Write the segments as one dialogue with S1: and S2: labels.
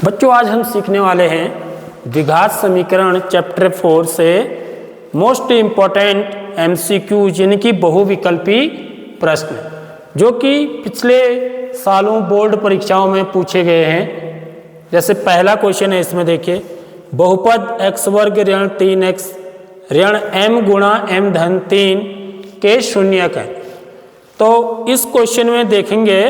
S1: बच्चों आज हम सीखने वाले हैं द्विघात समीकरण चैप्टर 4 से मोस्ट इम्पॉर्टेंट एमसीक्यूज यानी कि बहुविकल्पी प्रश्न जो कि पिछले सालों बोर्ड परीक्षाओं में पूछे गए हैं। जैसे पहला क्वेश्चन है, इसमें देखिए बहुपद x वर्ग ऋण 3x ऋण m गुणा m धन 3 के शून्यक है। तो इस क्वेश्चन में देखेंगे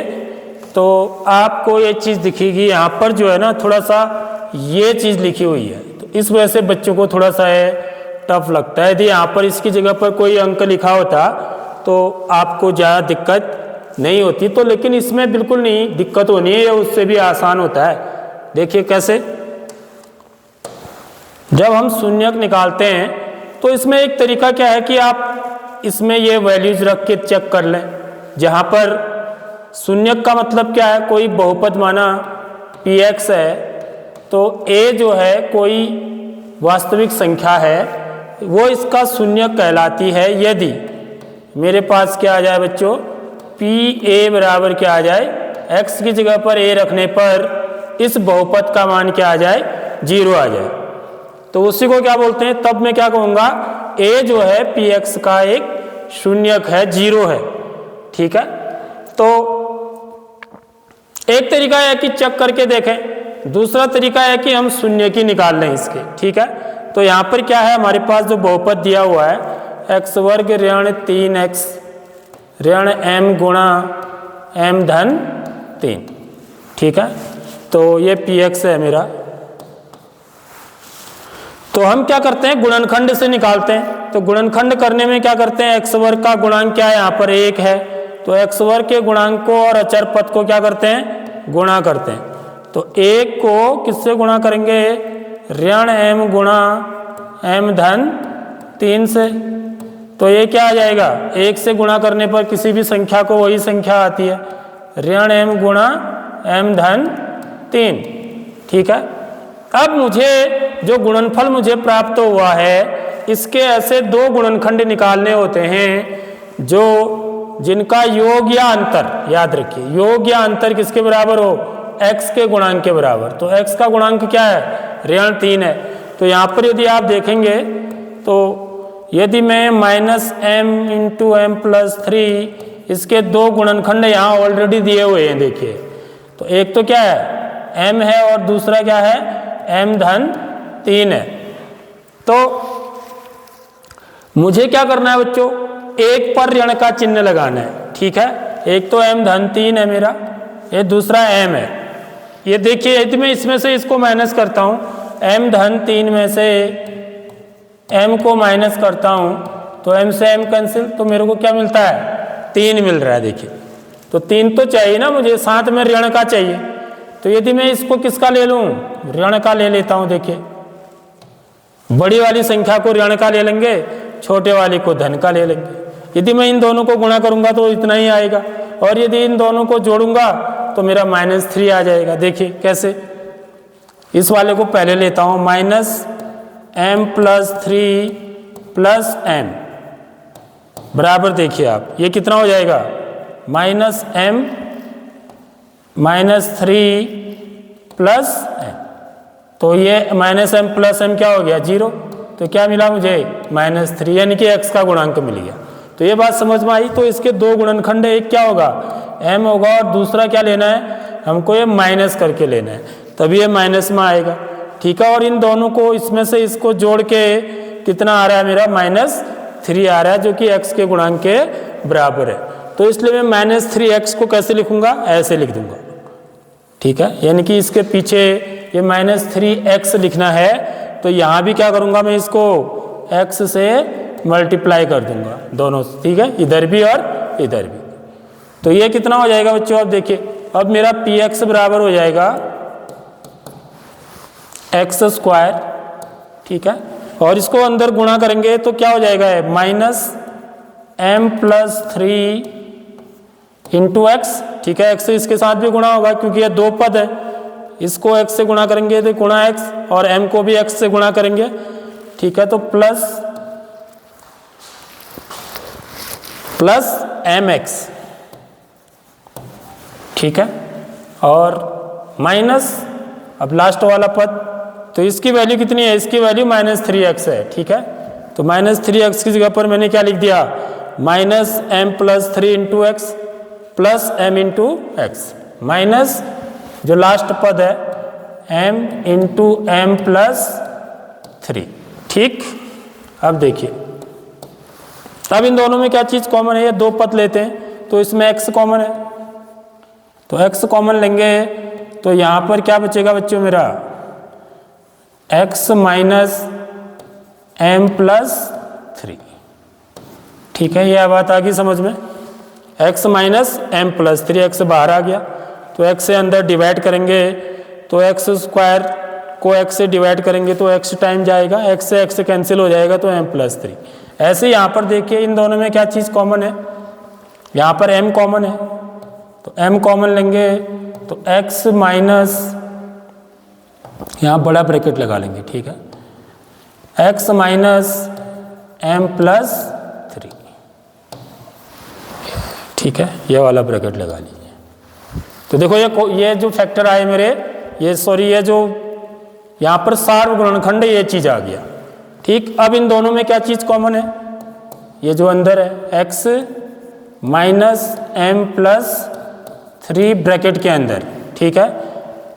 S1: तो आपको ये चीज़ दिखेगी, यहाँ पर जो है ना थोड़ा सा ये चीज़ लिखी हुई है, तो इस वजह से बच्चों को थोड़ा सा है टफ लगता है। यदि यहाँ पर इसकी जगह पर कोई अंक लिखा होता तो आपको ज़्यादा दिक्कत नहीं होती, तो लेकिन इसमें बिल्कुल नहीं दिक्कत होनी है, उससे भी आसान होता है। देखिए कैसे, जब हम शून्यक निकालते हैं तो इसमें एक तरीका क्या है कि आप इसमें ये वैल्यूज रख के चेक कर लें। जहाँ पर शून्यक का मतलब क्या है, कोई बहुपद माना px है तो a जो है कोई वास्तविक संख्या है, वो इसका शून्यक कहलाती है। यदि मेरे पास क्या आ जाए बच्चों, pa बराबर क्या आ जाए, x की जगह पर a रखने पर इस बहुपद का मान क्या आ जाए, 0 आ जाए, तो उसी को क्या बोलते हैं। तब मैं क्या कहूँगा, a जो है px का एक शून्यक है, 0 है। ठीक है, तो एक तरीका है कि चेक करके देखें, दूसरा तरीका है कि हम शून्य की निकाल लें इसके। ठीक है, तो यहाँ पर क्या है, हमारे पास जो बहुपद दिया हुआ है x वर्ग ऋण 3x ऋण m गुणा m धन 3। ठीक है, तो ये px है मेरा। तो हम क्या करते हैं, गुणनखंड से निकालते हैं। तो गुणनखंड करने में क्या करते हैं, x वर्ग का गुणांक क्या है, यहाँ पर 1 है, तो x वर्ग के गुणांक को और अचर पद को क्या करते हैं, गुणा करते हैं। तो 1 को किससे गुणा करेंगे, ऋण m गुणा m धन 3 से। तो ये क्या आ जाएगा, 1 से गुणा करने पर किसी भी संख्या को वही संख्या आती है, ऋण m गुणा m धन 3। ठीक है, अब मुझे जो गुणनफल मुझे प्राप्त हुआ है, इसके ऐसे दो गुणनखंड निकालने होते हैं जो जिनका योग या अंतर, याद रखिए योग या अंतर किसके बराबर हो, x के गुणांक के बराबर। तो x का गुणांक क्या है, ऋण 3 है। तो यहाँ पर यदि आप देखेंगे तो यदि मैं -m इंटू m प्लस 3, इसके दो गुणनखंड यहाँ ऑलरेडी दिए हुए हैं। देखिए, तो एक तो क्या है m है और दूसरा क्या है m धन 3 है। तो मुझे क्या करना है बच्चों, एक पर ऋण का चिन्ह लगाना है। ठीक है, एक तो m धन 3 है मेरा, ये दूसरा m है। ये देखिए, यदि मैं इसमें से इसको माइनस करता हूँ, m धन 3 में से m को माइनस करता हूँ तो m से m कैंसिल, तो मेरे को क्या मिलता है, 3 मिल रहा है। देखिए, तो 3 तो चाहिए ना मुझे, साथ में ऋण का चाहिए। तो यदि मैं इसको किसका ले लूँ, ऋण का ले लेता हूँ। देखिए, बड़ी वाली संख्या को ऋण का ले लेंगे, छोटे वाली को धन का ले लेंगे। यदि मैं इन दोनों को गुणा करूंगा तो इतना ही आएगा, और यदि इन दोनों को जोड़ूंगा तो मेरा -3 आ जाएगा। देखिए कैसे, इस वाले को पहले लेता हूं, -m प्लस 3 प्लस m बराबर, देखिए आप ये कितना हो जाएगा, -m -3 प्लस m। तो ये -m प्लस m क्या हो गया, 0। तो क्या मिला मुझे, -3, यानी कि x का गुणांक मिल गया। तो ये बात समझ में आई। तो इसके दो गुणनखंड, एक क्या होगा m होगा और दूसरा क्या लेना है, हमको ये माइनस करके लेना है, तभी ये माइनस में आएगा। ठीक है, और इन दोनों को इसमें से इसको जोड़ के कितना आ रहा है मेरा, -3 आ रहा है, जो कि x के गुणांक के बराबर है। तो इसलिए मैं -3x को कैसे लिखूंगा, ऐसे लिख दूंगा। ठीक है, यानी कि इसके पीछे ये -3x लिखना है, तो यहाँ भी क्या करूँगा, मैं इसको x से मल्टीप्लाई कर दूंगा दोनों। ठीक है, इधर भी और इधर भी। तो ये कितना हो जाएगा बच्चों, अब देखिए, अब मेरा px बराबर हो जाएगा x²। ठीक है, और इसको अंदर गुणा करेंगे तो क्या हो जाएगा, -m प्लस 3 इंटू x। ठीक है, x से इसके साथ भी गुणा होगा क्योंकि ये दो पद है, इसको x से गुणा करेंगे तो गुणा x, और m को भी x से गुणा करेंगे। ठीक है, तो प्लस mx। ठीक है, और माइनस अब लास्ट वाला पद, तो इसकी वैल्यू कितनी है, इसकी वैल्यू -3x है, ठीक है। तो -3x की जगह पर मैंने क्या लिख दिया, -m+3 into x plus m into X, minus जो लास्ट पद है m इंटू m+3, ठीक। अब देखिए, अब इन दोनों में क्या चीज़ कॉमन है, ये दो पद लेते हैं तो इसमें x कॉमन है, तो x कॉमन लेंगे तो यहाँ पर क्या बचेगा बच्चों मेरा, x माइनस m+3, ठीक है। यह बात आ गई समझ में, x माइनस m+3, x बाहर आ गया तो x से अंदर डिवाइड करेंगे तो x स्क्वायर को x से डिवाइड करेंगे तो x टाइम जाएगा, x से कैंसिल हो जाएगा तो m+3। ऐसे यहाँ पर देखिए इन दोनों में क्या चीज़ कॉमन है, यहाँ पर m कॉमन है तो m कॉमन लेंगे तो x माइनस, यहाँ बड़ा ब्रैकेट लगा लेंगे, ठीक है, x माइनस m+3, ठीक है, ये वाला ब्रैकेट लगा लीजिए। तो देखो ये जो फैक्टर आए मेरे, ये जो यहाँ पर सार्वगुणनखंड ये चीज़ आ गया, ठीक। अब इन दोनों में क्या चीज़ कॉमन है, ये जो अंदर है x माइनस m+3 ब्रैकेट के अंदर, ठीक है।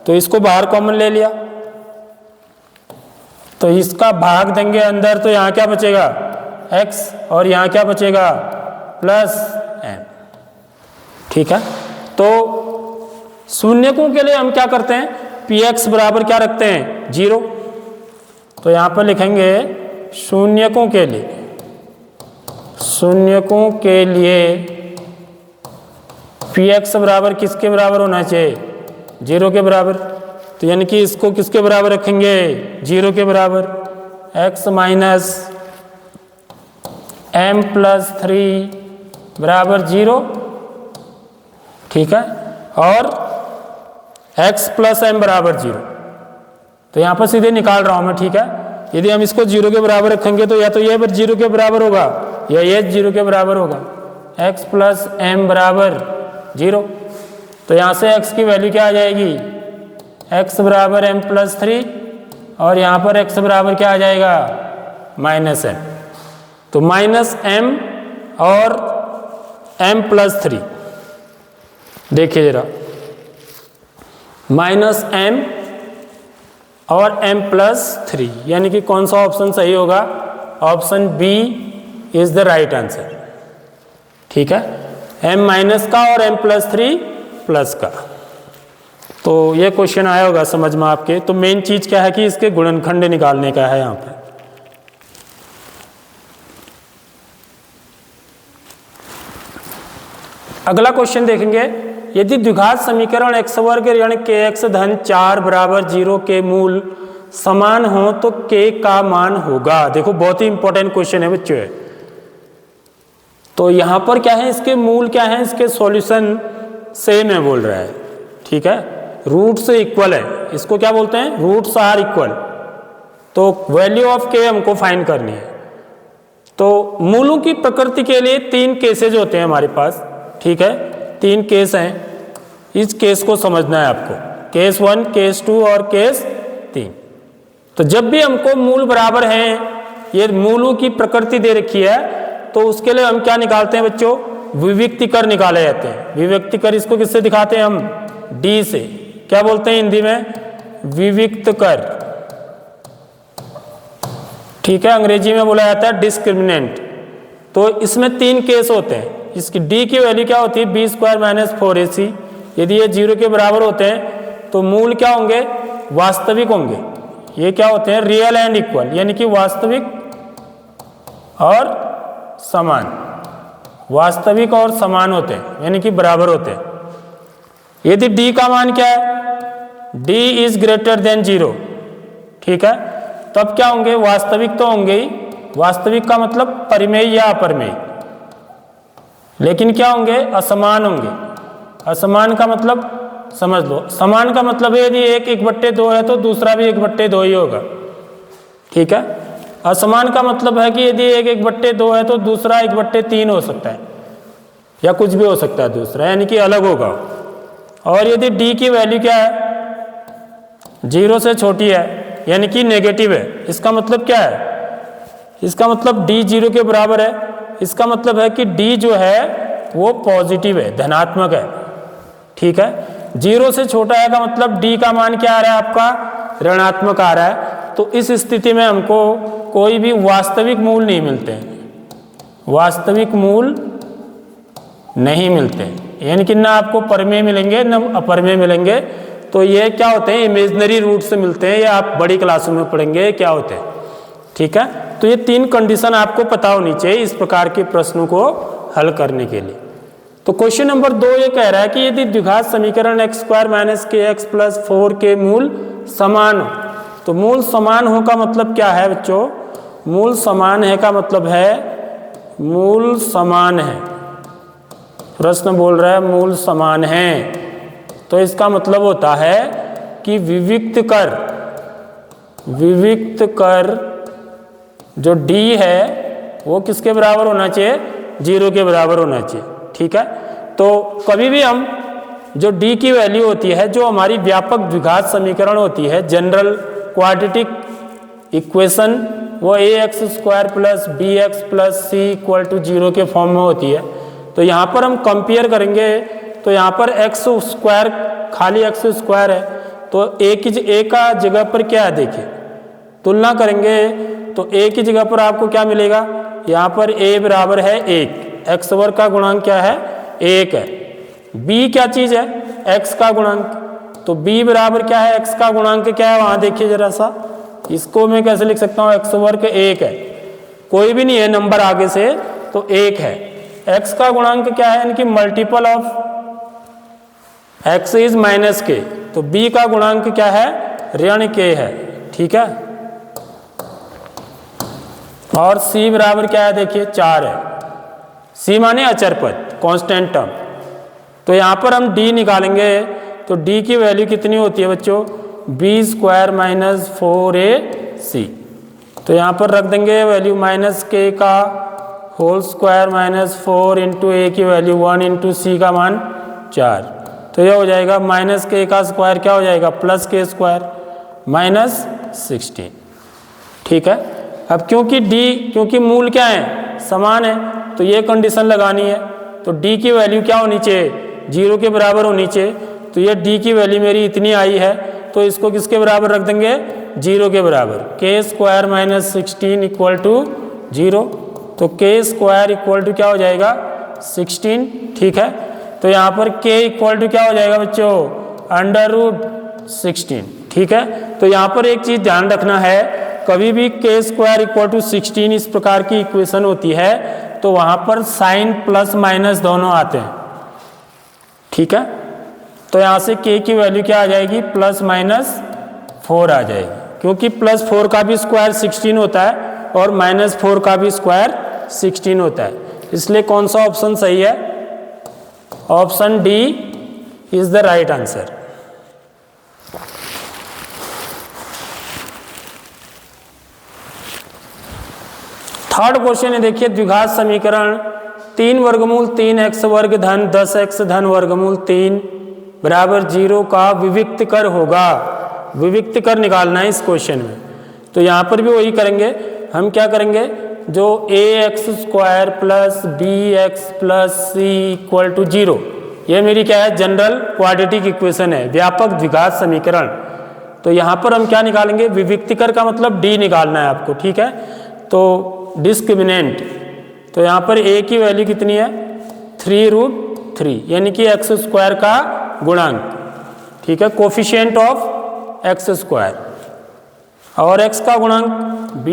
S1: तो इसको बाहर कॉमन ले लिया तो इसका भाग देंगे अंदर तो यहाँ क्या बचेगा x और यहाँ क्या बचेगा +m, ठीक है। तो शून्यकों के लिए हम क्या करते हैं, px बराबर क्या रखते हैं 0, तो यहाँ पर लिखेंगे शून्यकों के लिए px बराबर किसके बराबर होना चाहिए, 0 के बराबर। तो यानी कि इसको किसके बराबर रखेंगे, 0 के बराबर, x माइनस m+3 बराबर 0, ठीक है, और x प्लस m बराबर 0। तो यहाँ पर सीधे निकाल रहा हूँ मैं, ठीक है। यदि हम इसको 0 के बराबर रखेंगे तो या तो ये 0 के बराबर होगा या ये 0 के बराबर होगा, x प्लस m बराबर 0। तो यहाँ से x की वैल्यू क्या आ जाएगी, x बराबर m+3 और यहाँ पर x बराबर क्या आ जाएगा -m। तो -m और m+3, देखिए जरा, -m और m+3, यानी कि कौन सा ऑप्शन सही होगा, option B is the right answer, ठीक है। m माइनस का और m+3 प्लस का। तो ये क्वेश्चन आया होगा समझ में आपके। तो मेन चीज क्या है कि इसके गुणनखंड निकालने का है यहाँ पे। अगला क्वेश्चन देखेंगे, यदि द्विघात समीकरण x वर्ग ऋण kx धन 4 बराबर 0 के मूल समान हो तो k का मान होगा। देखो बहुत ही इंपॉर्टेंट क्वेश्चन है बच्चों। तो यहां पर क्या है, इसके मूल क्या है, इसके सॉल्यूशन सेम है बोल रहा है, ठीक है, रूट से इक्वल है। इसको क्या बोलते हैं, रूट्स आर इक्वल। तो वैल्यू ऑफ k हमको फाइंड करनी है। तो मूलों की प्रकृति के लिए 3 केसेज होते हैं हमारे पास, ठीक है, 3 केस हैं। इस केस को समझना है आपको, केस 1, केस 2 और केस 3। तो जब भी हमको मूल बराबर हैं, ये मूलों की प्रकृति दे रखी है, तो उसके लिए हम क्या निकालते हैं बच्चों, विविक्तिकर निकाले जाते हैं। विविक्तिकर इसको किससे दिखाते हैं हम, डी से। क्या बोलते हैं हिंदी में, विविक्तकर, ठीक है, अंग्रेजी में बोला जाता है डिस्क्रिमिनेंट। तो इसमें 3 केस होते हैं। इसकी डी की वैल्यू क्या होती है, b² - 4ac। यदि ये 0 के बराबर होते हैं तो मूल क्या होंगे, वास्तविक होंगे। ये क्या होते हैं, रियल एंड इक्वल, यानी कि वास्तविक और समान। वास्तविक और समान होते हैं, यानी कि बराबर होते हैं। यदि d का मान क्या है, d इज ग्रेटर देन 0, ठीक है, तब क्या होंगे, वास्तविक तो होंगे ही। वास्तविक का मतलब परिमेय या अपरिमेय। लेकिन क्या होंगे, असमान होंगे। असमान का मतलब समझ लो, समान का मतलब है यदि एक 1/2 है तो दूसरा भी 1/2 ही होगा, ठीक है। असमान का मतलब है कि यदि एक 1/2 है तो दूसरा 1/3 हो सकता है, या कुछ भी हो सकता है दूसरा, यानी कि अलग होगा। और यदि d की वैल्यू क्या है, जीरो से छोटी है यानी कि नेगेटिव है। इसका मतलब क्या है? इसका मतलब d जीरो के बराबर है। इसका मतलब है कि d जो है वो पॉजिटिव है, धनात्मक है। ठीक है, जीरो से छोटा है का मतलब d का मान क्या आ रहा है आपका? ऋणात्मक आ रहा है। तो इस स्थिति में हमको कोई भी वास्तविक मूल नहीं मिलते, वास्तविक मूल नहीं मिलते, यानी कि ना आपको परमेय मिलेंगे ना अपरमेय मिलेंगे। तो ये क्या होते हैं? इमेजिनरी रूट से मिलते हैं, ये आप बड़ी क्लासों में पढ़ेंगे क्या होते हैं। ठीक है, तो ये 3 कंडीशन आपको पता होनी चाहिए इस प्रकार के प्रश्नों को हल करने के लिए। तो क्वेश्चन नंबर 2 ये कह रहा है कि यदि द्विघात समीकरण x² - kx + 4 के मूल समान हो, तो मूल समान हो का मतलब क्या है बच्चों? मूल समान है का मतलब है मूल समान है, प्रश्न बोल रहा है मूल समान है। तो इसका मतलब होता है कि विविक्त कर जो d है वो किसके बराबर होना चाहिए? 0 के बराबर होना चाहिए। ठीक है, तो कभी भी हम जो d की वैल्यू होती है, जो हमारी व्यापक द्विघात समीकरण होती है, जनरल क्वाड्रेटिक इक्वेशन, वो ax² + bx + c = 0 के फॉर्म में होती है। तो यहाँ पर हम कंपेयर करेंगे तो यहाँ पर x² खाली x² है, तो a का जगह पर क्या है देखिए, तुलना करेंगे तो a की जगह पर आपको क्या मिलेगा? यहाँ पर a बराबर है 1, x वर्ग का गुणांक क्या है? 1 है। b क्या चीज़ है? x का गुणांक। तो b बराबर क्या है? x का गुणांक क्या है? वहाँ देखिए जरा सा, इसको मैं कैसे लिख सकता हूँ? x वर्ग 1 है, कोई भी नहीं है नंबर आगे से, तो 1 है। x का गुणांक क्या है? यानी कि multiple of x is -k, तो b का गुणांक क्या है? ऋण k है। ठीक है, और c बराबर क्या है? देखिए 4 है। c माने अचर पद, कांस्टेंट टर्म। तो यहाँ पर हम d निकालेंगे तो d की वैल्यू कितनी होती है बच्चों? b² - 4ac। तो यहाँ पर रख देंगे वैल्यू -k का होल स्क्वायर -4 इंटू a की वैल्यू 1 इंटू c का मान 4। तो यह हो जाएगा -k का स्क्वायर क्या हो जाएगा? +k² -16। ठीक है, अब क्योंकि मूल क्या है? समान है, तो ये कंडीशन लगानी है। तो d की वैल्यू क्या होनी चाहिए? 0 के बराबर होनी चाहिए। तो ये d की वैल्यू मेरी इतनी आई है, तो इसको किसके बराबर रख देंगे? 0 के बराबर। k² - 16 = 0। तो k² क्या हो जाएगा? 16। ठीक है, तो यहाँ पर k = क्या हो जाएगा बच्चों? √16। ठीक है, तो यहाँ पर एक चीज़ ध्यान रखना है, कभी भी k² = 16 इस प्रकार की इक्वेशन होती है तो वहाँ पर साइन प्लस माइनस दोनों आते हैं। ठीक है, तो यहाँ से k की वैल्यू क्या आ जाएगी? +-4 आ जाएगी, क्योंकि +4 का भी स्क्वायर 16 होता है और -4 का भी स्क्वायर 16 होता है। इसलिए कौन सा ऑप्शन सही है? Option D is the right answer. Third question है, देखिए द्विघात समीकरण 3 वर्गमूल 3x वर्ग धन 10x धन वर्गमूल 3 बराबर 0 का विविक्त कर होगा। विविक्त कर निकालना है इस क्वेश्चन में। तो यहाँ पर भी वही करेंगे, हम क्या करेंगे? जो ax² + bx + c = 0, ये मेरी क्या है? जनरल क्वाड्रेटिक इक्वेशन है, व्यापक द्विघात समीकरण। तो यहाँ पर हम क्या निकालेंगे? विविक्त कर का मतलब d निकालना है आपको। ठीक है, तो डिस्क्रिमिनेंट, तो यहाँ पर a की वैल्यू कितनी है? 3√3, यानी कि x² का गुणांक। ठीक है, कोफिशिएंट ऑफ x², और x का गुणांक b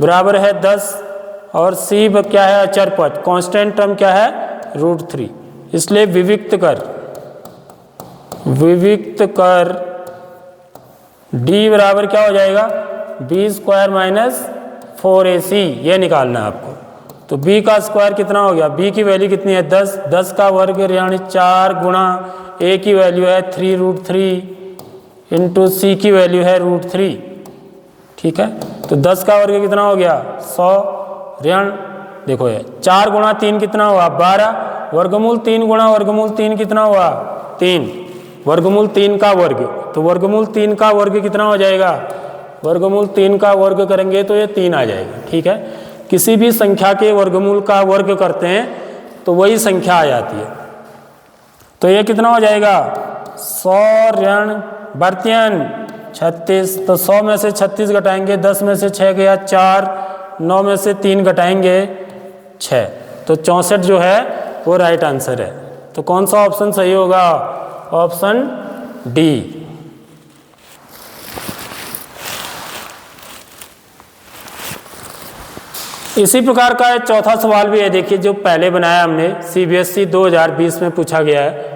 S1: बराबर है 10, और c क्या है? अचर पद, कांस्टेंट टर्म क्या है? √3। इसलिए विविक्त कर d बराबर क्या हो जाएगा? b² - 4ac, ये निकालना है आपको। तो b का स्क्वायर कितना हो गया? b की वैल्यू कितनी है? 10, 10 का वर्ग यानी 4 गुणा a की वैल्यू है 3√3 इंटू c की वैल्यू है √3। ठीक है, तो 10 का वर्ग कितना हो गया? 100 ऋण, देखो ये 4 गुणा 3 कितना हुआ? 12, वर्गमूल 3 गुणा वर्गमूल 3 कितना हुआ? 3, वर्गमूल 3 का वर्ग तो वर्गमूल 3 का वर्ग कितना हो जाएगा, वर्गमूल 3 का वर्ग करेंगे तो ये 3 आ जाएगा। ठीक है, किसी भी संख्या के वर्गमूल का वर्ग करते हैं तो वही संख्या आ जाती है। तो ये कितना हो जाएगा 100 ऋण बर्तियन 36, तो 100 में से 36 घटाएंगे, 10 में से 6 गया 4, 9 में से 3 घटाएंगे 6, तो 64 जो है वो राइट आंसर है। तो कौन सा ऑप्शन सही होगा, ऑप्शन डी। इसी प्रकार का एक चौथा सवाल भी है, देखिए जो पहले बनाया हमने CBSE 2020 में पूछा गया है।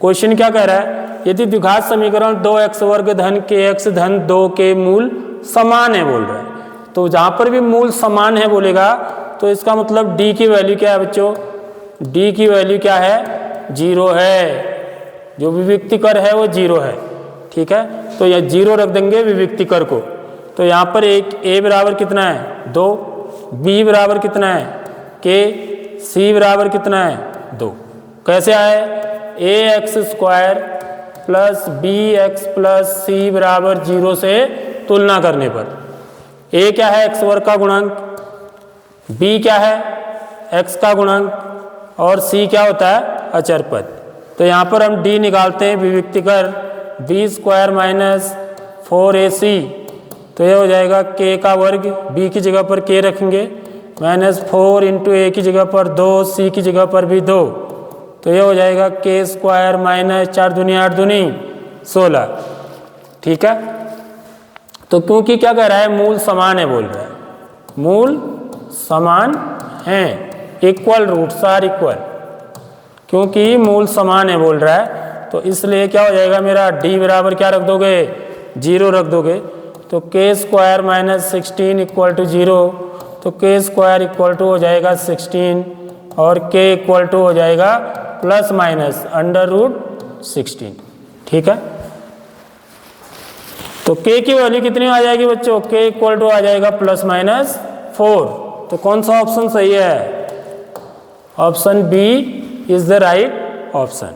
S1: क्वेश्चन क्या कह रहा है, यदि द्विघात समीकरण 2x वर्ग धन kx धन 2 के मूल समान है बोल रहा है। तो जहाँ पर भी मूल समान है बोलेगा तो इसका मतलब d की वैल्यू क्या है बच्चों, d की वैल्यू क्या है, 0 है। जो विविक्तिकर है वो 0 है। ठीक है, तो यह 0 रख देंगे विविक्तिकर को। तो यहाँ पर एक a बराबर कितना है 2, b बराबर कितना है k, c बराबर कितना है 2। कैसे आए, ax square plus bx plus c बराबर 0 से तुलना करने पर a क्या है x वर्ग का गुणांक, b क्या है x का गुणांक और c क्या होता है अचर पद। तो यहाँ पर हम d निकालते हैं विविक्तिकर, b स्क्वायर माइनस 4ac, तो ये हो जाएगा k का वर्ग, b की जगह पर k रखेंगे, माइनस 4 इंटू a की जगह पर 2, c की जगह पर भी 2, तो ये हो जाएगा k स्क्वायर माइनस 4 दूनी 8 दूनी 16। ठीक है, तो क्योंकि क्या कह रहा है मूल समान है बोल रहा है, मूल समान हैं, इक्वल रूट्स आर इक्वल, क्योंकि मूल समान है बोल रहा है तो इसलिए क्या हो जाएगा मेरा d बराबर क्या रख दोगे 0 रख दोगे। तो k square minus 16 equal to 0, तो k स्क्वायर इक्वल टू हो जाएगा 16 और k इक्वल टू हो जाएगा प्लस माइनस अंडर रूट 16। ठीक है, तो k की वैल्यू कितनी आ जाएगी बच्चों, k इक्वल टू आ जाएगा प्लस माइनस 4। तो कौन सा ऑप्शन सही है, option B is the right option.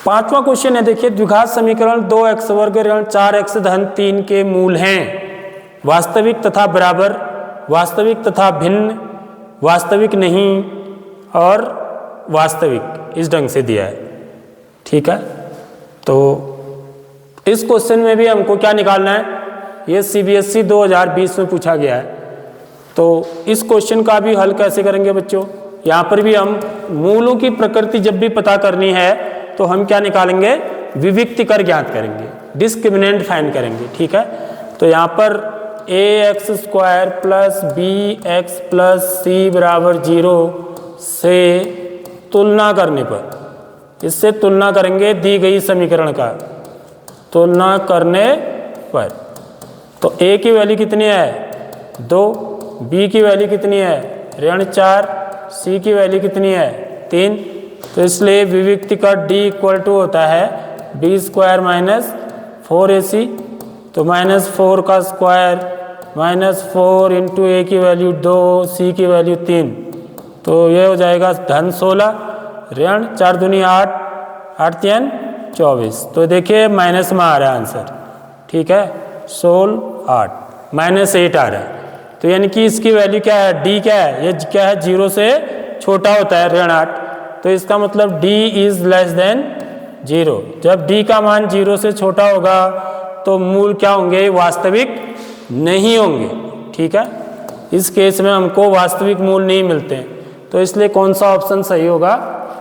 S1: पांचवा क्वेश्चन है, देखिए द्विघात समीकरण 2x वर्ग ऋण 4x धन 3 के मूल हैं वास्तविक तथा बराबर, वास्तविक तथा भिन्न, वास्तविक नहीं और वास्तविक, इस ढंग से दिया है। ठीक है, तो इस क्वेश्चन में भी हमको क्या निकालना है, ये CBSE 2020 में पूछा गया है। तो इस क्वेश्चन का भी हल कैसे करेंगे बच्चों, यहाँ पर भी हम मूलों की प्रकृति जब भी पता करनी है तो हम क्या निकालेंगे, विविक्तिकर ज्ञात करेंगे, डिस्क्रिमिनेंट फाइंड करेंगे। ठीक है, तो यहाँ पर ax square plus bx plus c बराबर 0 से तुलना करने पर, इससे तुलना करेंगे दी गई समीकरण का, तुलना करने पर तो a की वैल्यू कितनी है 2, b की वैल्यू कितनी है ऋण 4, c की वैल्यू कितनी है 3, तो इसलिए विविक्तिकर d इक्वल टू होता है b स्क्वायर माइनस 4ac, तो माइनस 4 का स्क्वायर माइनस 4 इंटू a की वैल्यू 2, c की वैल्यू 3, तो ये हो जाएगा धन 16 ऋण 4 दूनी 8, 8 3 24, तो देखिए माइनस में आ रहा है आंसर। ठीक है, 16 8 माइनस 8 आ रहा है, तो यानी कि इसकी वैल्यू क्या है, d क्या है, ये क्या है 0 से छोटा होता है ऋण 8, तो इसका मतलब d इज लेस देन 0। जब d का मान 0 से छोटा होगा तो मूल क्या होंगे, वास्तविक नहीं होंगे। ठीक है, इस केस में हमको वास्तविक मूल नहीं मिलते हैं, तो इसलिए कौन सा ऑप्शन सही होगा,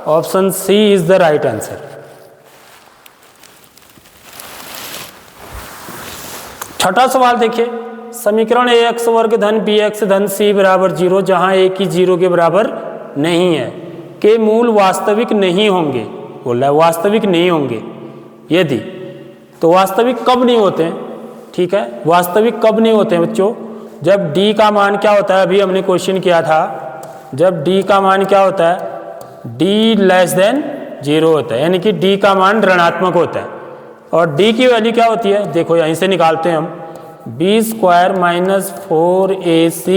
S1: option C is the right answer. छठा सवाल देखिए, समीकरण ax वर्ग धन bx धन c बराबर 0 जहां a की 0 के बराबर नहीं है के मूल वास्तविक नहीं होंगे, बोल रहा है वास्तविक नहीं होंगे यदि, तो वास्तविक कब नहीं होते हैं। ठीक है, वास्तविक कब नहीं होते हैं बच्चों, जब d का मान क्या होता है, अभी हमने क्वेश्चन किया था, जब d का मान क्या होता है, d लेस देन 0 होता है, यानी कि d का मान ऋणात्मक होता है। और d की वैल्यू क्या होती है, देखो यहीं से निकालते हैं हम, b square minus 4ac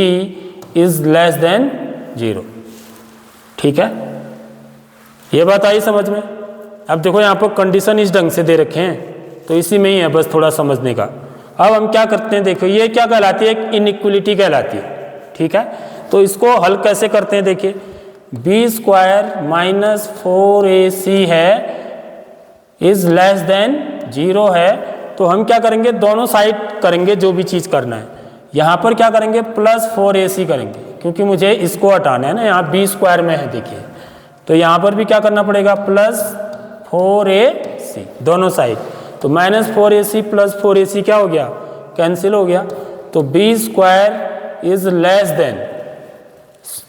S1: is less than 0। ठीक है, ये बात आई समझ में? अब देखो यहाँ पर कंडीशन इस ढंग से दे रखे हैं तो इसी में ही है बस थोड़ा समझने का। अब हम क्या करते हैं, देखो ये क्या कहलाती है, एक इनइक्वलिटी कहलाती है, ठीक है। तो इसको हल कैसे करते हैं, देखिए बी स्क्वायर माइनस 4ac है इज लेस देन 0 है, तो हम क्या करेंगे, दोनों साइड करेंगे जो भी चीज़ करना है। यहाँ पर क्या करेंगे, प्लस 4ac करेंगे क्योंकि मुझे इसको हटाना है ना, यहाँ बी स्क्वायर में है देखिए, तो यहाँ पर भी क्या करना पड़ेगा, प्लस 4ac दोनों साइड। तो माइनस 4ac प्लस 4ac क्या हो गया, कैंसिल हो गया। तो B square is less than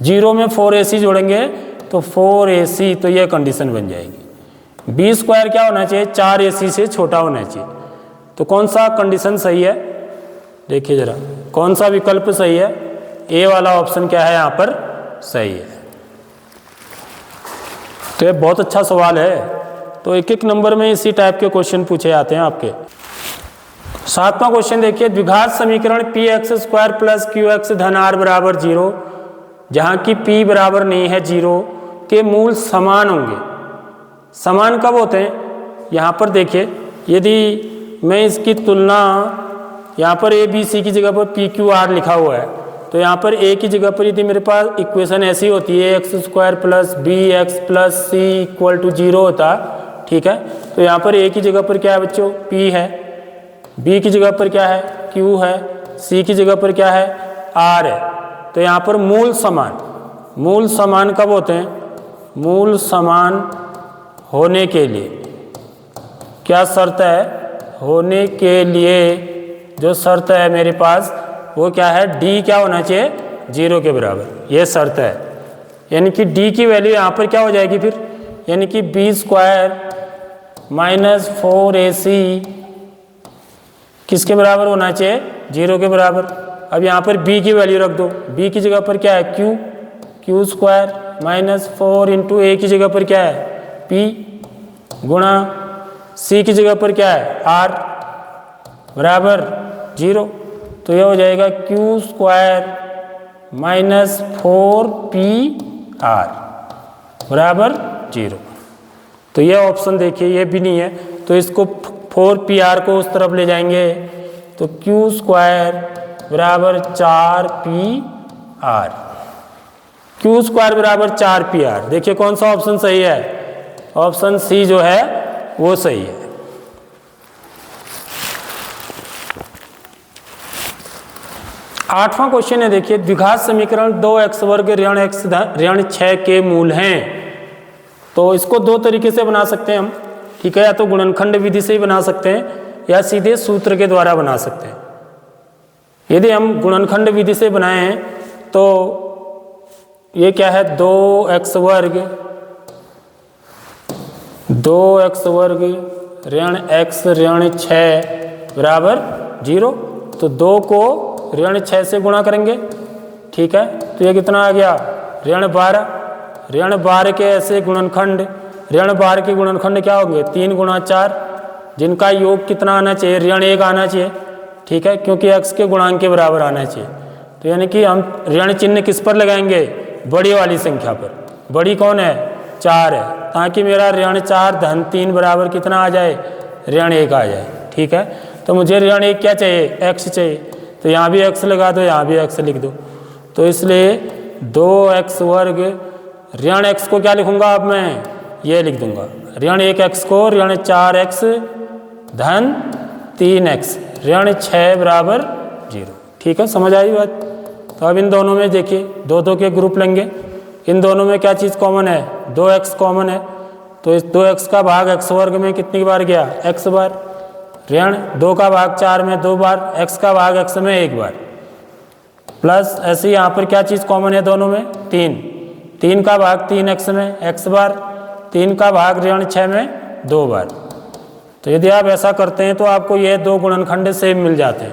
S1: 0 में 4ac जोड़ेंगे तो 4ac, तो यह कंडीशन बन जाएगी। बी स्क्वायर क्या होना चाहिए, 4ac से छोटा होना चाहिए। तो कौन सा कंडीशन सही है, देखिए जरा कौन सा विकल्प सही है, ए वाला ऑप्शन क्या है यहाँ पर सही है। तो ये बहुत अच्छा सवाल है। तो एक एक नंबर में इसी टाइप के क्वेश्चन पूछे जाते हैं आपके। 7वां क्वेश्चन देखिए, द्विघात समीकरण P x square plus Q x धन आर बराबर 0 जहाँ की p बराबर नहीं है 0 के मूल समान होंगे। समान कब होते हैं, यहाँ पर देखिए यदि मैं इसकी तुलना, यहाँ पर ए बी सी की जगह पर पी क्यू आर लिखा हुआ है, तो यहाँ पर ए की जगह पर यदि मेरे पास इक्वेशन ऐसी होती है X square plus B X plus C equal to 0 होता, ठीक है। तो यहाँ पर ए की जगह पर क्या है बच्चों, p है, b की जगह पर क्या है, q है, c की जगह पर क्या है, r है। तो यहाँ पर मूल समान, मूल समान कब होते हैं, मूल समान होने के लिए क्या शर्त है, होने के लिए जो शर्त है मेरे पास वो क्या है, d क्या होना चाहिए 0 के बराबर, ये शर्त है। यानी कि d की वैल्यू यहाँ पर क्या हो जाएगी फिर, यानी कि बी स्क्वायर माइनस 4ac किसके बराबर होना चाहिए, 0 के बराबर। अब यहाँ पर b की वैल्यू रख दो, b की जगह पर क्या है q स्क्वायर माइनस 4 इंटू ए की जगह पर क्या है p गुणा c की जगह पर क्या है r बराबर 0। तो यह हो जाएगा q स्क्वायर माइनस 4pr बराबर 0। तो यह ऑप्शन देखिए ये भी नहीं है, तो इसको 4pr को उस तरफ ले जाएंगे तो q स्क्वायर बराबर 4pr, q स्क्वायर बराबर 4pr। देखिए कौन सा ऑप्शन सही है, ऑप्शन सी जो है वो सही है। आठवां क्वेश्चन है देखिए, द्विघात समीकरण 2x वर्ग ऋण x ऋण 6 के मूल हैं। तो इसको दो तरीके से बना सकते हैं हम, ठीक है, या तो गुणनखंड विधि से ही बना सकते हैं या सीधे सूत्र के द्वारा बना सकते हैं। यदि हम गुणनखंड विधि से बनाए हैं तो ये क्या है, 2x वर्ग ऋण x ऋण 6 बराबर 0। तो 2 को ऋण 6 से गुणा करेंगे, ठीक है, तो ये कितना आ गया, ऋण 12। ऋण 12 के ऐसे गुणनखंड, ऋण 12 के गुणनखंड क्या होंगे, 3 गुणा 4, जिनका योग कितना आना चाहिए, ऋण 1 आना चाहिए, ठीक है, क्योंकि x के गुणांक के बराबर आना चाहिए। तो यानी कि हम ऋण चिन्ह किस पर लगाएंगे, बड़ी वाली संख्या पर। बड़ी कौन है, 4 है, ताकि मेरा ऋण 4 धन 3 बराबर कितना आ जाए, ऋण 1 आ जाए, ठीक है। तो मुझे ऋण 1 क्या चाहिए, x चाहिए, तो यहाँ भी x लगा दो, यहाँ भी x लिख दो। तो इसलिए 2x वर्ग ऋण x को क्या लिखूंगा, अब मैं ये लिख दूंगा, ऋण 1x को ऋण 4x धन 3x ऋण 6 बराबर 0, ठीक है, समझ आई बात। तो अब इन दोनों में देखिए 2 के ग्रुप लेंगे, इन दोनों में क्या चीज़ कॉमन है, 2x कॉमन है, तो इस 2x का भाग x वर्ग में कितनी बार गया, x बार, ऋण 2 का भाग 4 में 2 बार, x का भाग x में 1 बार, प्लस ऐसे यहाँ पर क्या चीज़ कॉमन है दोनों में, 3 का भाग 3x में x बार, 3 का भाग ऋण 6 में 2 बार। तो यदि आप ऐसा करते हैं तो आपको ये 2 गुणनखंड सेम मिल जाते हैं।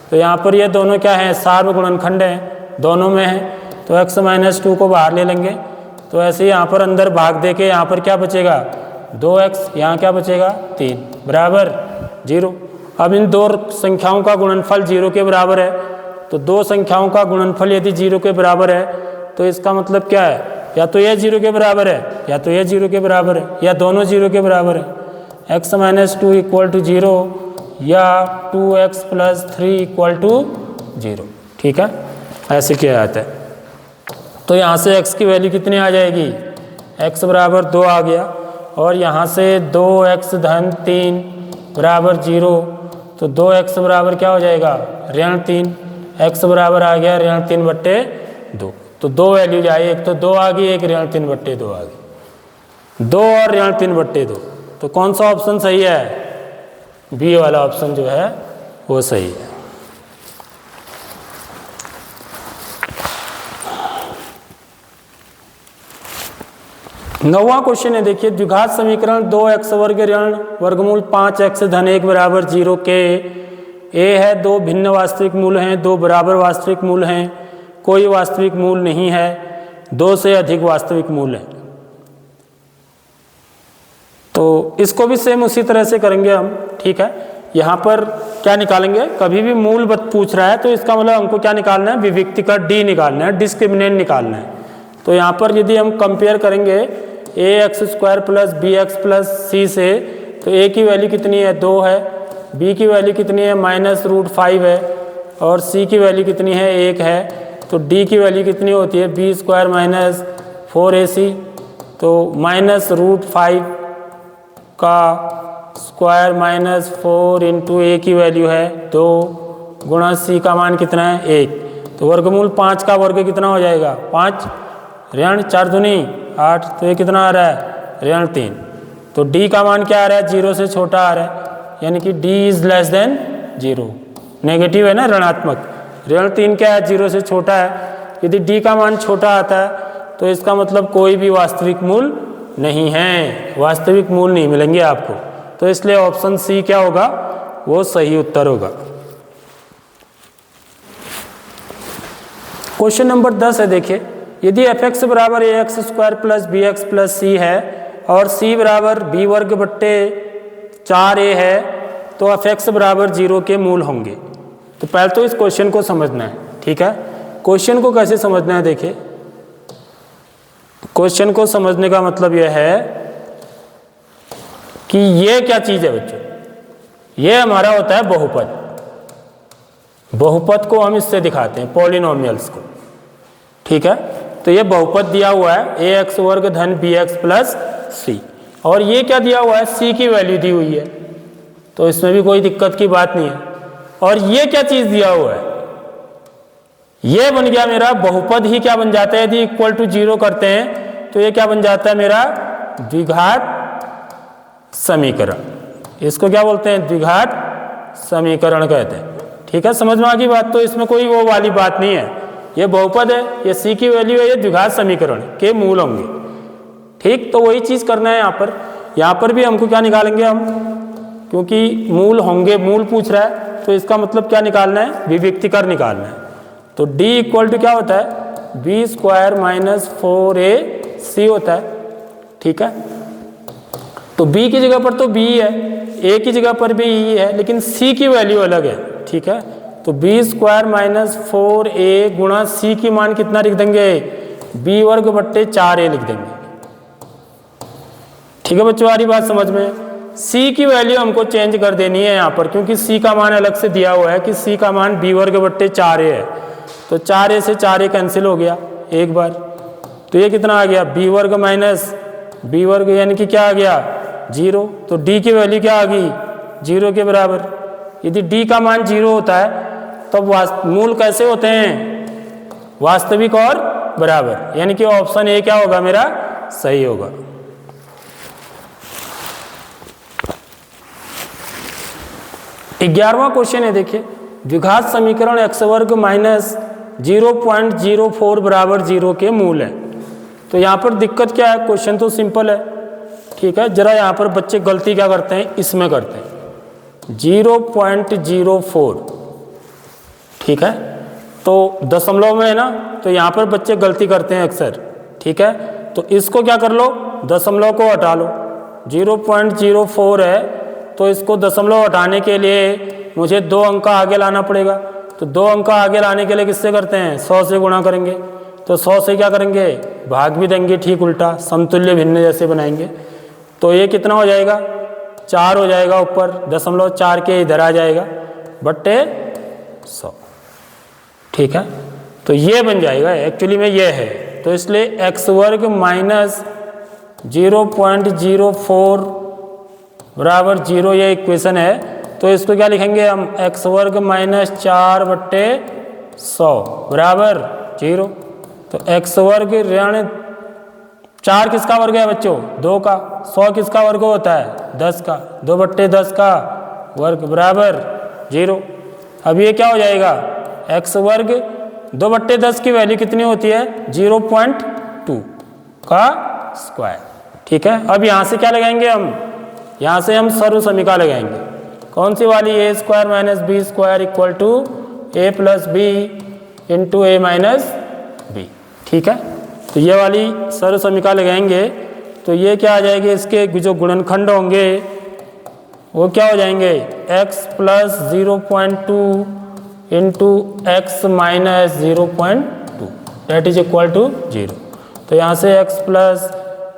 S1: तो यहाँ पर ये दोनों क्या हैं, सार्व गुणनखंड हैं, दोनों में हैं, तो x माइनस 2 को बाहर ले लेंगे। तो ऐसे ही यहाँ पर अंदर भाग दे के यहाँ पर क्या बचेगा, 2x, यहाँ क्या बचेगा 3 बराबर 0। अब इन 2 संख्याओं का गुणनफल 0 के बराबर है, तो 2 संख्याओं का गुणनफल यदि 0 के बराबर है तो इसका मतलब क्या है, या तो ये 0 के बराबर है या तो ये 0 के बराबर है या दोनों 0 के बराबर है। x माइनस 2 इक्वल टू 0 या 2x प्लस 3 इक्वल टू 0। ठीक है, ऐसे किया जाता है। तो यहाँ से x की वैल्यू कितनी आ जाएगी, x बराबर 2 आ गया, और यहाँ से 2x धन 3 बराबर 0, तो 2x बराबर क्या हो जाएगा, ऋण 3, x बराबर आ गया ऋण 3/2। तो दो वैल्यूज आई, एक तो 2 आ गई, एक ऋण 3/2 आ गई, 2 और ऋण 3/2। तो कौन सा ऑप्शन सही है, बी वाला ऑप्शन जो है वो सही है। नौवां क्वेश्चन है, देखिए द्विघात समीकरण 2x वर्ग ऋण वर्गमूल 5x धन 1 बराबर 0 के a है, दो भिन्न वास्तविक मूल हैं, दो बराबर वास्तविक मूल हैं, कोई वास्तविक मूल नहीं है, दो से अधिक वास्तविक मूल हैं। तो इसको भी सेम उसी तरह से करेंगे हम। ठीक है, यहाँ पर क्या निकालेंगे, कभी भी मूल पूछ रहा है तो इसका मतलब हमको क्या निकालना है, विविक्ति का डी निकालना है, डिस्क्रिमिनेंट निकालना है। तो यहाँ पर यदि हम कंपेयर करेंगे ax² plus bx plus c से, तो a की वैल्यू कितनी है, 2 है, b की वैल्यू कितनी है, -√5 है, और c की वैल्यू कितनी है, 1 है। तो d की वैल्यू कितनी होती है, b² माइनस 4ac, तो -√5 का स्क्वायर माइनस 4 इंटू a की वैल्यू है 2 गुणा c का मान कितना है, 1। तो वर्गमूल 5 का वर्ग कितना हो जाएगा, 5, ऋण 4 दूनी 8, तो ये कितना आ रहा है, ऋण 3। तो d का मान क्या आ रहा है, 0 से छोटा आ रहा है, यानी कि d is less than 0, negative है ना, ऋणात्मक। ऋण 3 क्या है, 0 से छोटा है। यदि d का मान छोटा आता है तो इसका मतलब कोई भी वास्तविक मूल नहीं है, वास्तविक मूल नहीं मिलेंगे आपको। तो इसलिए ऑप्शन सी क्या होगा, वो सही उत्तर होगा। क्वेश्चन नंबर 10 है, देखिए यदि f(x) बराबर ax² plus bx plus c है और c बराबर b वर्ग बट्टे 4a है, तो f(x) बराबर 0 के मूल होंगे। तो पहले तो इस क्वेश्चन को समझना है। ठीक है, क्वेश्चन को कैसे समझना है, देखिए क्वेश्चन को समझने का मतलब यह है कि ये क्या चीज है बच्चों, ये हमारा होता है बहुपद। बहुपद को हम इससे दिखाते हैं, पॉलिनोमियल्स को। ठीक है, तो ये बहुपद दिया हुआ है ax वर्ग धन bx प्लस c, और ये क्या दिया हुआ है, c की वैल्यू दी हुई है, तो इसमें भी कोई दिक्कत की बात नहीं है। और ये क्या चीज दिया हुआ है, ये बन गया मेरा बहुपद ही क्या बन जाता है, यदि इक्वल टू 0 करते हैं तो ये क्या बन जाता है, मेरा द्विघात समीकरण। इसको क्या बोलते हैं, द्विघात समीकरण कहते हैं। ठीक है, समझ में आ गई बात। तो इसमें कोई वो वाली बात नहीं है, ये बहुपद है, ये c की वैल्यू है, ये द्विघात समीकरण के मूल होंगे। ठीक, तो वही चीज करना है यहाँ पर। यहाँ पर भी हमको क्या निकालेंगे हम, क्योंकि मूल होंगे, मूल पूछ रहा है, तो इसका मतलब क्या निकालना है, विविक्तिकर निकालना है। तो d इक्वल टू क्या होता है, b² माइनस 4ac होता है। ठीक है, तो b की जगह पर तो b है, a की जगह पर भी e है, लेकिन c की वैल्यू अलग है। ठीक है, तो b² माइनस 4a गुणा c की मान कितना लिख देंगे, b वर्ग बट्टे 4a लिख देंगे। ठीक है बच्चों, आ रही बात समझ में। c की वैल्यू हमको चेंज कर देनी है यहाँ पर, क्योंकि c का मान अलग से दिया हुआ है कि c का मान b वर्ग बट्टे 4a है। तो 4a से 4a कैंसिल हो गया एक बार, तो ये कितना आ गया, b वर्ग माइनस b वर्ग, यानी कि क्या आ गया, 0। तो d की वैल्यू क्या आ गई, 0 के बराबर। यदि d का मान 0 होता है तब मूल कैसे होते हैं, वास्तविक और बराबर, यानी कि ऑप्शन ए क्या होगा, मेरा सही होगा। ग्यारहवां क्वेश्चन है, देखिए द्विघात समीकरण x वर्ग माइनस 0.04 बराबर 0 के मूल है। तो यहाँ पर दिक्कत क्या है, क्वेश्चन तो सिंपल है। ठीक है, जरा यहाँ पर बच्चे गलती क्या करते हैं, इसमें करते हैं 0.04। ठीक है, तो दशमलव में है ना, तो यहाँ पर बच्चे गलती करते हैं अक्सर। ठीक है, तो इसको क्या कर लो, दशमलव को हटा लो। 0.04 है, तो इसको दशमलव हटाने के लिए मुझे 2 अंक आगे लाना पड़ेगा। तो 2 अंक आगे लाने के लिए किससे करते हैं, 100 से गुणा करेंगे। तो 100 से क्या करेंगे, भाग भी देंगे ठीक उल्टा, समतुल्य भिन्न जैसे बनाएंगे। तो ये कितना हो जाएगा, 4 हो जाएगा, ऊपर 0.4 के इधर आ जाएगा बट्टे 100, ठीक है। तो ये बन जाएगा, एक्चुअली में ये है। तो इसलिए x वर्ग माइनस 0.04 बराबर 0 ये इक्वेशन है। तो इसको क्या लिखेंगे हम, x वर्ग माइनस 4 बट्टे 100 बराबर 0। तो x वर्ग ऋण 4 किसका वर्ग है बच्चों, 2 का। 100 किसका वर्ग होता है, 10 का। 2 बट्टे 10 का वर्ग बराबर 0। अब ये क्या हो जाएगा, x वर्ग 2 बट्टे 10 की वैल्यू कितनी होती है, 0.2 का स्क्वायर, ठीक है। अब यहाँ से क्या लगाएंगे हम, यहाँ से हम सर्व समीकरण लगाएंगे। कौन सी वाली, a square minus b square equal to a plus b into a minus b, ठीक है। तो ये वाली सर्व समीकरण लगाएंगे तो ये क्या आ जाएगी, इसके जो गुणनखंड होंगे वो क्या हो जाएंगे, x plus 0.2 into X minus 0.2 that is equal to 0। तो यहाँ से x प्लस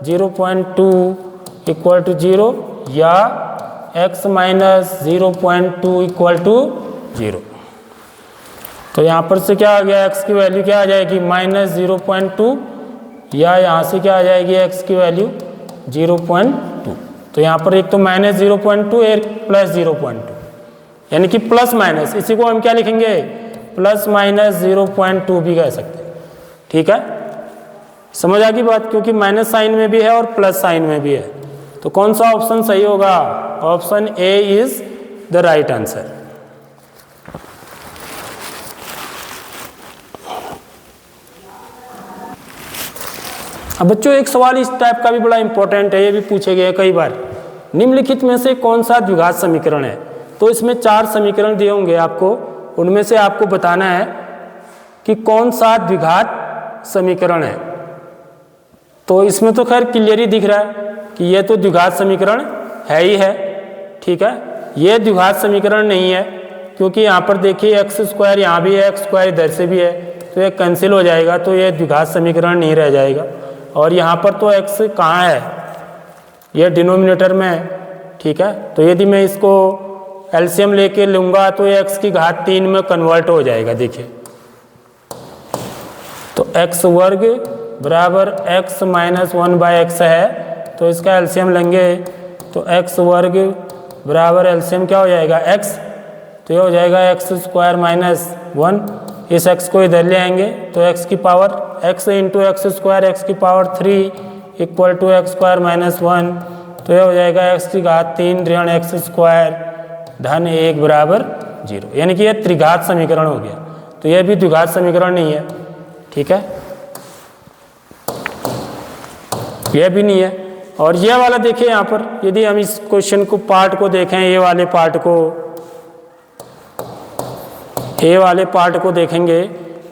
S1: 0.2 इक्वल टू 0 या x माइनस 0.2 इक्वल टू 0। तो यहाँ पर से क्या आ गया, x की वैल्यू क्या आ जाएगी, माइनस 0.2, या यहाँ से क्या आ जाएगी, x की वैल्यू 0.2। तो यहाँ पर एक तो माइनस 0.2 एक प्लस 0.2, यानी कि प्लस माइनस, इसी को हम क्या लिखेंगे, प्लस माइनस 0.2 भी कह सकते हैं, ठीक है। समझ आ गई बात, क्योंकि माइनस साइन में भी है और प्लस साइन में भी है। तो कौन सा ऑप्शन सही होगा, option A is the right answer. अब बच्चों एक सवाल इस टाइप का भी बड़ा इंपॉर्टेंट है, ये भी पूछे गए कई बार। निम्नलिखित में से कौन सा द्विघात समीकरण है। तो इसमें 4 समीकरण दिए होंगे आपको, उनमें से आपको बताना है कि कौन सा द्विघात समीकरण है। तो इसमें तो खैर क्लियर ही दिख रहा है कि ये तो द्विघात समीकरण है ही है, ठीक है। ये द्विघात समीकरण नहीं है, क्योंकि यहाँ पर देखिए एक्स स्क्वायर यहाँ भी है, एक्स स्क्वायर इधर से भी है, तो ये कैंसिल हो जाएगा, तो ये द्विघात समीकरण नहीं रह जाएगा। और यहाँ पर तो x कहाँ है, ये डिनोमिनेटर में है, ठीक है। तो यदि मैं इसको एलसीएम लेके लूँगा तो ये x की घात 3 में कन्वर्ट हो जाएगा, देखिए। तो x वर्ग बराबर x माइनस 1/x है, तो इसका एलसीएम लेंगे तो x वर्ग बराबर एलसीएम क्या हो जाएगा, x। तो ये हो जाएगा x स्क्वायर माइनस 1, इस x को इधर ले आएंगे तो x की power x into X square x की power 3 equal to X square minus 1। तो ये हो जाएगा x की घात 3 ऋण एक्स स्क्वायर धन 1 बराबर 0, यानी कि ये त्रिघात समीकरण हो गया। तो ये भी द्विघात समीकरण नहीं है, ठीक है, यह भी नहीं है। और ये वाला देखिए यहाँ पर, यदि हम इस क्वेश्चन को पार्ट को देखें, ये वाले पार्ट को, ए वाले पार्ट को देखेंगे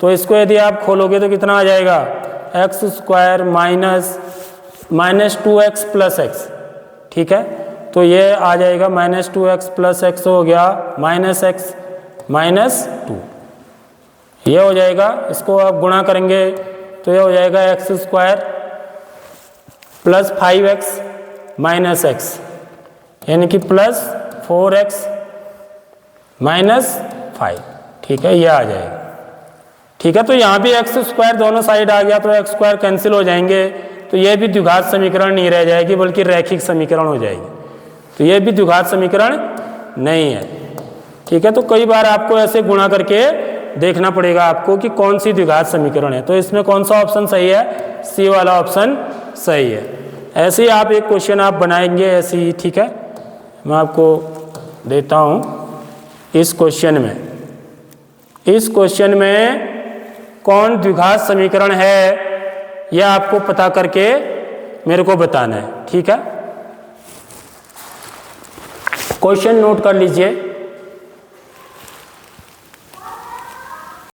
S1: तो इसको यदि आप खोलोगे तो कितना आ जाएगा, x square minus 2x plus x, ठीक है। तो ये आ जाएगा माइनस 2x प्लस एक्स हो गया माइनस एक्स माइनस 2, ये हो जाएगा। इसको आप गुणा करेंगे तो ये हो जाएगा x square plus 5x minus x, यानी कि प्लस 4x माइनस 5, ठीक है, ये आ जाएगा, ठीक है। तो यहाँ भी एक्स स्क्वायर दोनों साइड आ गया, तो एक्स स्क्वायर कैंसिल हो जाएंगे, तो ये भी द्विघात समीकरण नहीं रह जाएगी, बल्कि रैखिक समीकरण हो जाएगी। तो ये भी द्विघात समीकरण नहीं है, ठीक है। तो कई बार आपको ऐसे गुणा करके देखना पड़ेगा आपको कि कौन सी द्विघात समीकरण है। तो इसमें कौन सा ऑप्शन सही है, सी वाला ऑप्शन सही है। ऐसे ही आप एक क्वेश्चन आप बनाएंगे ऐसे ही, ठीक है। मैं आपको देता हूँ इस क्वेश्चन में कौन द्विघात समीकरण है, यह आपको पता करके मेरे को बताना है, ठीक है। क्वेश्चन नोट कर लीजिए।